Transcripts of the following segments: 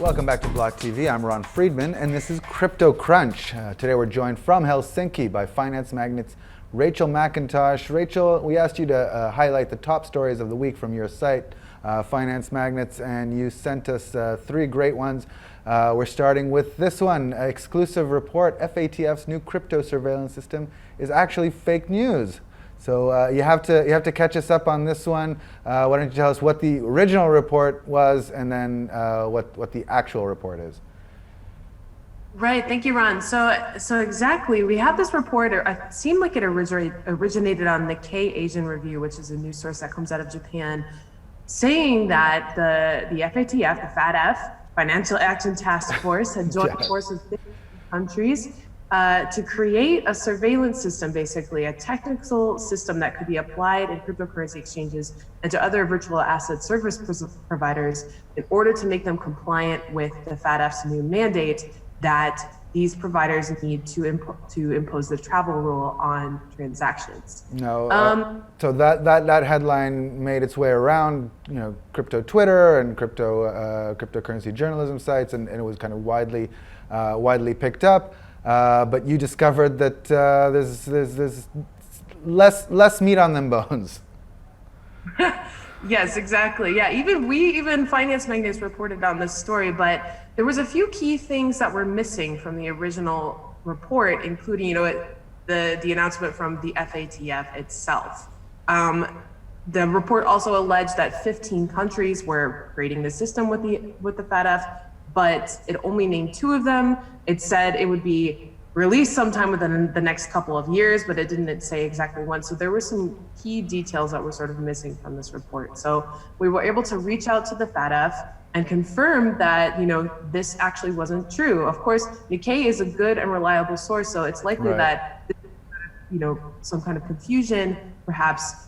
Welcome back to BLOCKTV. I'm Ron Friedman, and this is Crypto Crunch. Today we're joined from Helsinki by Finance Magnates Rachel McIntosh. Rachel, we asked you to highlight the top stories of the week from your site, Finance Magnates, and you sent us three great ones. We're starting with this one, exclusive report, FATF's new crypto surveillance system is actually fake news. So you have to catch us up on this one. Why don't you tell us what the original report was, and then what the actual report is? Right, thank you, Ron. So exactly, we have this report. It seemed like it originated on the K-Asian Review, which is a news source that comes out of Japan, saying that the FATF, the FATF, Financial Action Task Force, had joined forces with 50 countries to create a surveillance system, basically a technical system that could be applied in cryptocurrency exchanges and to other virtual asset service providers in order to make them compliant with the FATF's new mandate that these providers need to impose the travel rule on transactions. No, so that headline made its way around, crypto Twitter and cryptocurrency journalism sites, and it was kind of widely picked up. But you discovered that there's less meat on them bones. Yes, exactly. Yeah, even Finance Magnates reported on this story, but there was a few key things that were missing from the original report, including the announcement from the FATF itself. The report also alleged that 15 countries were creating the system with the FATF, but it only named 2 of them. It said it would be released sometime within the next couple of years, but it didn't say exactly when. So there were some key details that were sort of missing from this report. So we were able to reach out to the FATF and confirm that this actually wasn't true. Of course, Nikkei is a good and reliable source, so it's likely that some kind of confusion, perhaps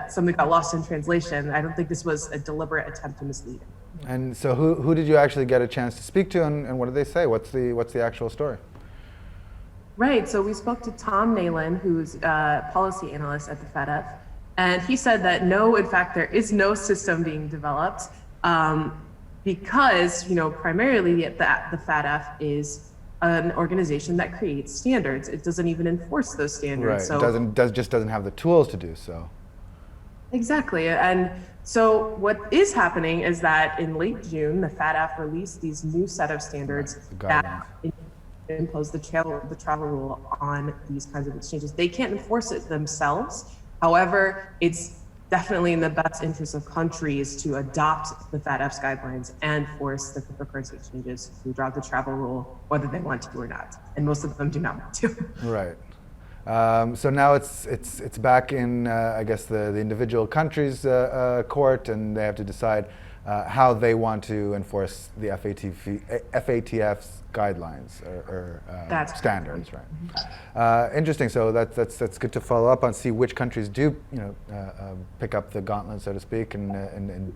something got lost in translation. I don't think this was a deliberate attempt to mislead. And so who did you actually get a chance to speak to, and what did they say? What's the actual story? Right, so we spoke to Tom Nalen, who's a policy analyst at the FATF, and he said that no, in fact, there is no system being developed because, primarily the FATF is an organization that creates standards. It doesn't even enforce those standards. Right, So it just doesn't have the tools to do so. Exactly, and so what is happening is that in late June, the FATF released these new set of standards that impose the travel rule on these kinds of exchanges. They can't enforce it themselves. However, it's definitely in the best interest of countries to adopt the FATF's guidelines and force the cryptocurrency exchanges to drop the travel rule, whether they want to or not. And most of them do not want to. Right. So now it's back in, I guess, the individual countries' court, and they have to decide how they want to enforce the FATF's guidelines or standards, right? Interesting. So that's good to follow up on, see which countries do pick up the gauntlet, so to speak, and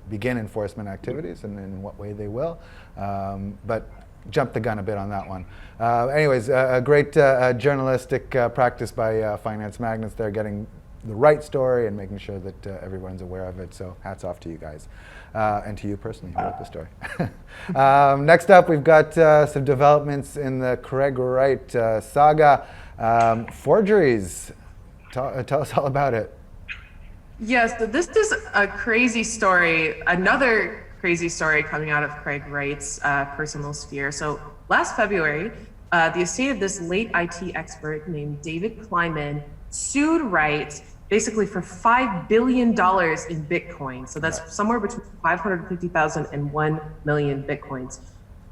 begin enforcement activities, and in what way they will. But jumped the gun a bit on that one. Anyways, a great journalistic practice by Finance Magnates. They're getting the right story and making sure that everyone's aware of it. So hats off to you guys, and to you personally who wrote the story. Next up, we've got some developments in the Craig Wright saga. Forgeries. Tell us all about it. Yes, so this is a crazy story. Another crazy story coming out of Craig Wright's personal sphere. So last February, the estate of this late IT expert named David Kleiman sued Wright basically for $5 billion in Bitcoin. So that's somewhere between 550,000 and 1 million Bitcoins.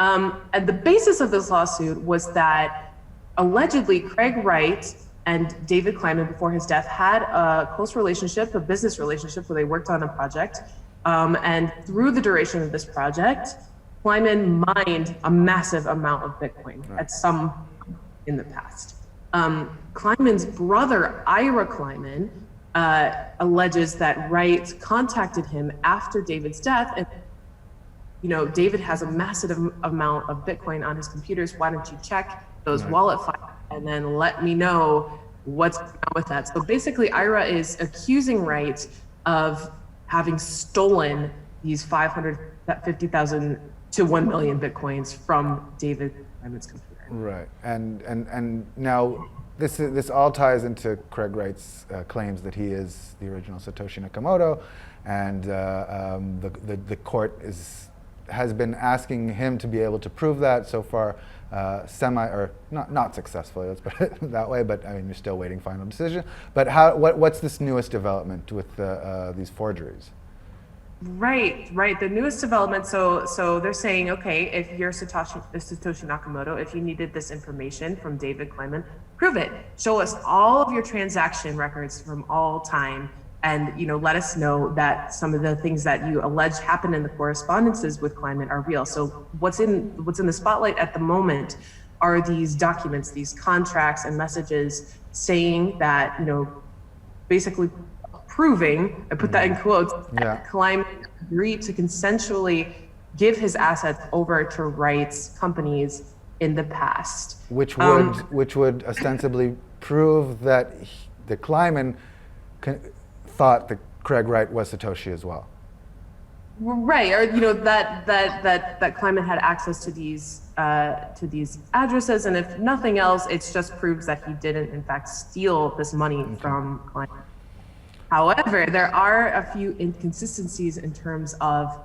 And the basis of this lawsuit was that allegedly Craig Wright and David Kleiman, before his death, had a close relationship, a business relationship, where they worked on a project. And through the duration of this project, Kleiman mined a massive amount of Bitcoin at some point in the past. Kleiman's brother, Ira Kleiman, alleges that Wright contacted him after David's death, and David has a massive amount of Bitcoin on his computers. Why don't you check those wallet files and then let me know what's going on with that? So basically, Ira is accusing Wright of having stolen these 550,000 to 1 million Bitcoins from David Simon's computer. Right, and now this all ties into Craig Wright's claims that he is the original Satoshi Nakamoto, and the court has been asking him to be able to prove that so far, not successfully. Let's put it that way. But I mean, you're still waiting final decision. But what's this newest development with these forgeries? Right. The newest development. So they're saying, okay, if you're Satoshi Nakamoto, if you needed this information from David Kleiman, prove it. Show us all of your transaction records from all time, and let us know that some of the things that you allege happened in the correspondences with Kleiman are real. So what's in the spotlight at the moment are these documents, these contracts and messages saying that basically proving, I put that in quotes, that Kleiman agreed to consensually give his assets over to Wright's companies in the past. Which would ostensibly prove that the Kleiman thought that Craig Wright was Satoshi as well. Right, or that Kleiman had access to these addresses, and if nothing else, it just proves that he didn't in fact steal this money from Kleiman. However, there are a few inconsistencies in terms of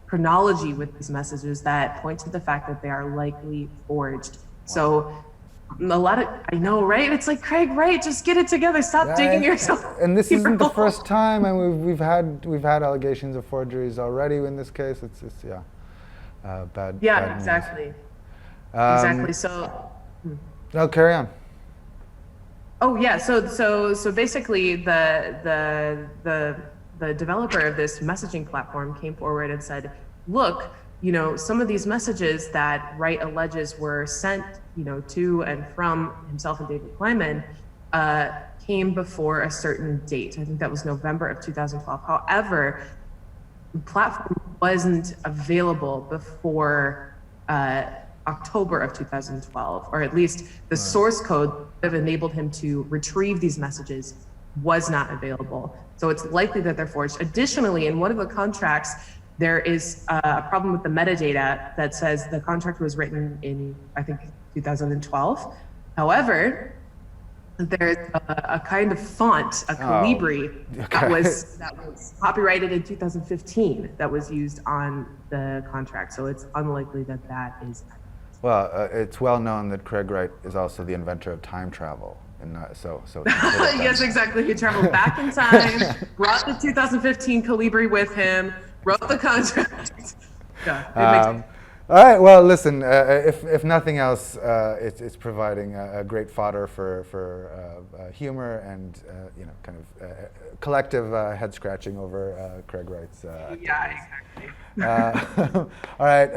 chronology with these messages that point to the fact that they are likely forged. So I know, right? It's like, Craig Wright, just get it together. Stop digging yourself. And this isn't the first time, and we've had allegations of forgeries already in this case. It's bad. Yeah, bad exactly. News. Exactly. So. No, carry on. Oh yeah. So basically, the developer of this messaging platform came forward and said, look, some of these messages that Wright alleges were sent, to and from himself and David Kleiman, came before a certain date. I think that was November of 2012. However, the platform wasn't available before October of 2012, or at least the source code that enabled him to retrieve these messages was not available. So it's likely that they're forged. Additionally, in one of the contracts, there is a problem with the metadata that says the contract was written in, I think, 2012. However, there's a kind of font, a Calibri, that was copyrighted in 2015 that was used on the contract. So it's unlikely that that is. Well, it's well known that Craig Wright is also the inventor of time travel. And so yes, exactly. He traveled back in time, brought the 2015 Calibri with him, wrote the contract. All right. Well, listen. If nothing else, it's providing a great fodder for humor and kind of collective head scratching over Craig Wright's. Yeah, exactly. All right.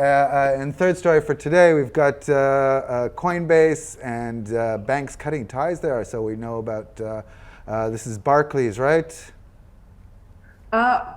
And third story for today, we've got Coinbase and banks cutting ties there. So we know about this is Barclays, right?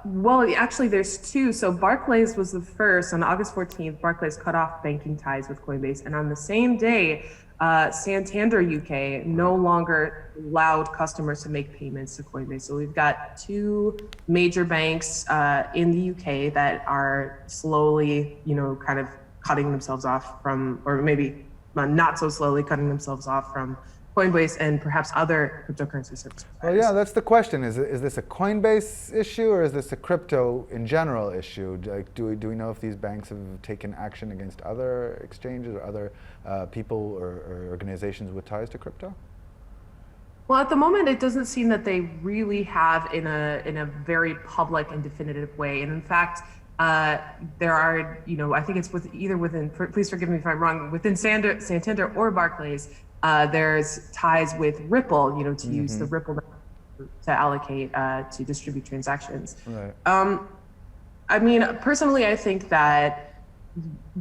Well, actually, there's two. So Barclays was the first. On August 14th, Barclays cut off banking ties with Coinbase. And on the same day, Santander UK no longer allowed customers to make payments to Coinbase. So we've got two major banks in the UK that are slowly, kind of cutting themselves off from, or maybe not so slowly cutting themselves off from Coinbase and perhaps other cryptocurrency service providers. Well, yeah, that's the question. Is this a Coinbase issue, or is this a crypto in general issue? Like, do we know if these banks have taken action against other exchanges or other people or organizations with ties to crypto? Well, at the moment, it doesn't seem that they really have in a very public and definitive way. And in fact, there are, I think it's within, please forgive me if I'm wrong, within Santander or Barclays, there's ties with Ripple, to use the Ripple to allocate, to distribute transactions. Right. I mean, personally, I think that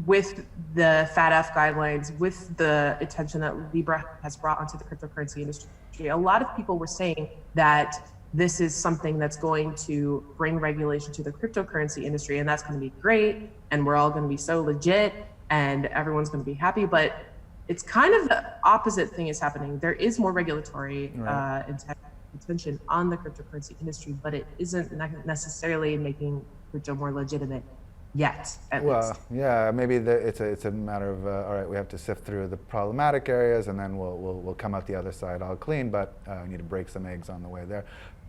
with the FATF guidelines, with the attention that Libra has brought onto the cryptocurrency industry, a lot of people were saying that this is something that's going to bring regulation to the cryptocurrency industry, and that's going to be great, and we're all going to be so legit, and everyone's going to be happy. But it's kind of the opposite thing is happening. There is more regulatory attention on the cryptocurrency industry, but it isn't necessarily making crypto more legitimate. yet, at Well, least. yeah, maybe it's a matter of all right, we have to sift through the problematic areas, and then we'll come out the other side all clean. But we need to break some eggs on the way there.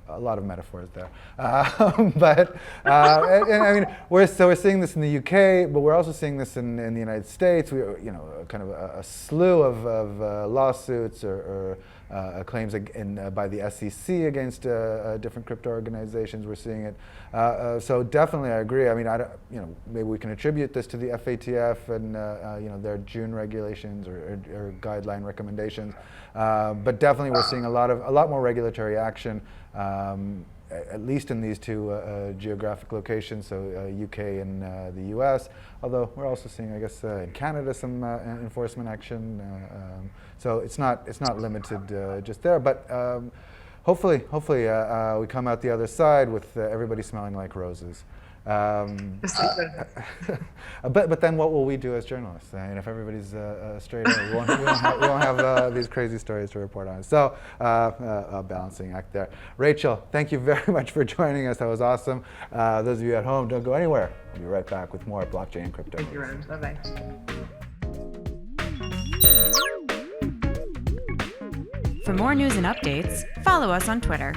A lot of metaphors there, and I mean we're seeing this in the UK, but we're also seeing this in the United States. We kind of a slew of lawsuits or claims by the SEC against different crypto organizations. We're seeing it. So definitely, I agree. I mean, maybe we can attribute this to the FATF and their June regulations or guideline recommendations. But definitely, we're seeing a lot more regulatory action. At least in these two geographic locations, so UK and the US. Although we're also seeing, I guess, in Canada some enforcement action. So it's not limited just there. But hopefully we come out the other side with everybody smelling like roses. But then what will we do as journalists? And if everybody's straight up, we won't have these crazy stories to report on. So a balancing act there. Rachel, thank you very much for joining us. That was awesome. Those of you at home, don't go anywhere. We'll be right back with more blockchain and crypto. Thank you, Ron. Bye-bye. For more news and updates, follow us on Twitter.